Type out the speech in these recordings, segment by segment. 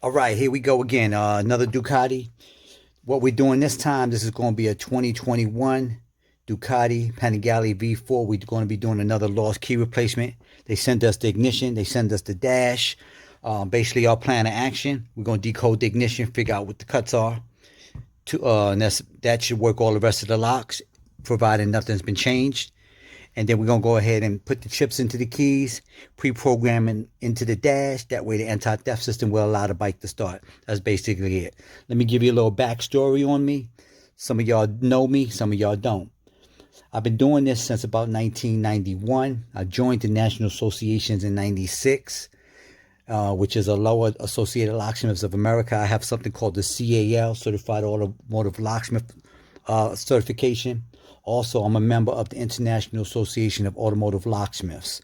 All right, here we go again. Another Ducati. What we're doing this time, this is going to be a 2021 Ducati Panigale V4. We're going to be doing another lost key replacement. They send us the ignition. They send us the dash. Basically, our plan of action. We're going to decode the ignition, figure out what the cuts are. And that should work all the rest of the locks, providing nothing's been changed. And then we're going to go ahead and put the chips into the keys, pre-programming into the dash. That way the anti-theft system will allow the bike to start. That's basically it. Let me give you a little backstory on me. Some of y'all know me, some of y'all don't. I've been doing this since about 1991. I joined the National Associations in 96, which is a lower Associated Locksmiths of America. I have something called the CAL, Certified Automotive Locksmith certification. Also, I'm a member of the International Association of Automotive Locksmiths.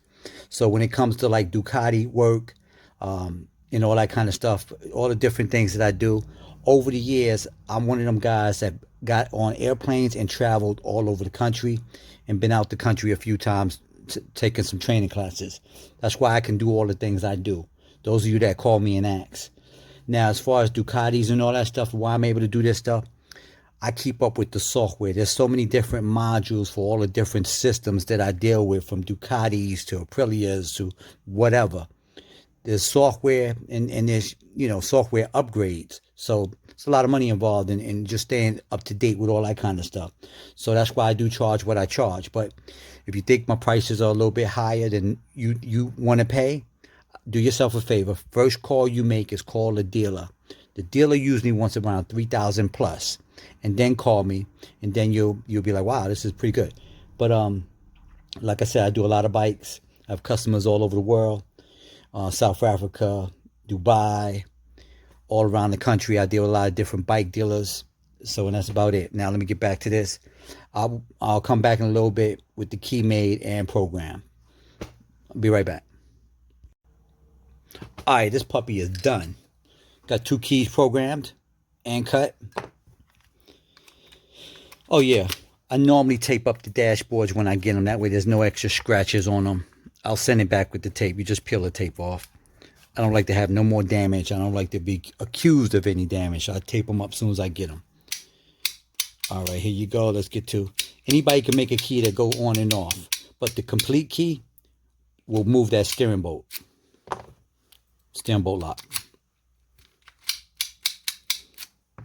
So when it comes to like Ducati work, all that kind of stuff, all the different things that I do, over the years, I'm one of them guys that got on airplanes and traveled all over the country and been out the country a few times taking some training classes. That's why I can do all the things I do. Those of you that call me and ask. Now, as far as Ducatis and all that stuff, why I'm able to do this stuff, I keep up with the software. There's so many different modules for all the different systems that I deal with, from Ducatis to Aprilias to whatever. There's software and there's, software upgrades. So it's a lot of money involved in just staying up to date with all that kind of stuff. So that's why I do charge what I charge. But if you think my prices are a little bit higher than you want to pay, do yourself a favor. First call you make is call the dealer. The dealer usually wants around 3,000 plus. And then call me, and then you'll be like, wow, this is pretty good. But like I said, I do a lot of bikes. I have customers all over the world, South Africa, Dubai, all around the country. I deal with a lot of different bike dealers. So, and that's about it. Now let me get back to this. I'll come back in a little bit with the key made and program. I'll be right back. All right, this puppy is done. Got 2 keys programmed and cut. Oh yeah, I normally tape up the dashboards when I get them. That way there's no extra scratches on them. I'll send it back with the tape. You just peel the tape off. I don't like to have no more damage. I don't like to be accused of any damage. I'll tape them up as soon as I get them. All right, here you go. Let's get to. Anybody can make a key that go on and off. But the complete key will move that steering bolt. Steering bolt lock.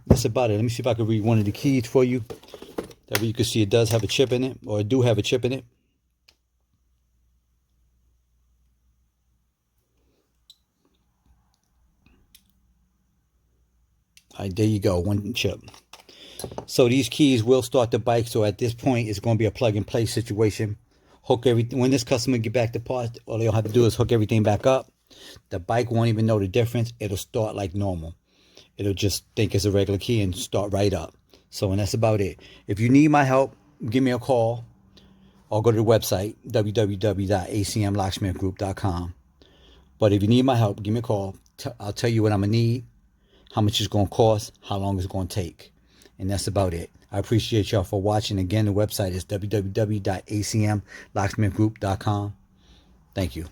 That's about it. Let me see if I can read one of the keys for you. That way you can see it does have a chip in it, or it do have a chip in it. All right, there you go, one chip. So these keys will start the bike. So at this point, it's going to be a plug and play situation. Hook everything. When this customer get back the part, all they'll have to do is hook everything back up. The bike won't even know the difference. It'll start like normal. It'll just think it's a regular key and start right up. So, and that's about it. If you need my help, give me a call or go to the website, www.acmlocksmithgroup.com. But if you need my help, give me a call. I'll tell you what I'm going to need, how much it's going to cost, how long it's going to take. And that's about it. I appreciate y'all for watching. Again, the website is www.acmlocksmithgroup.com. Thank you.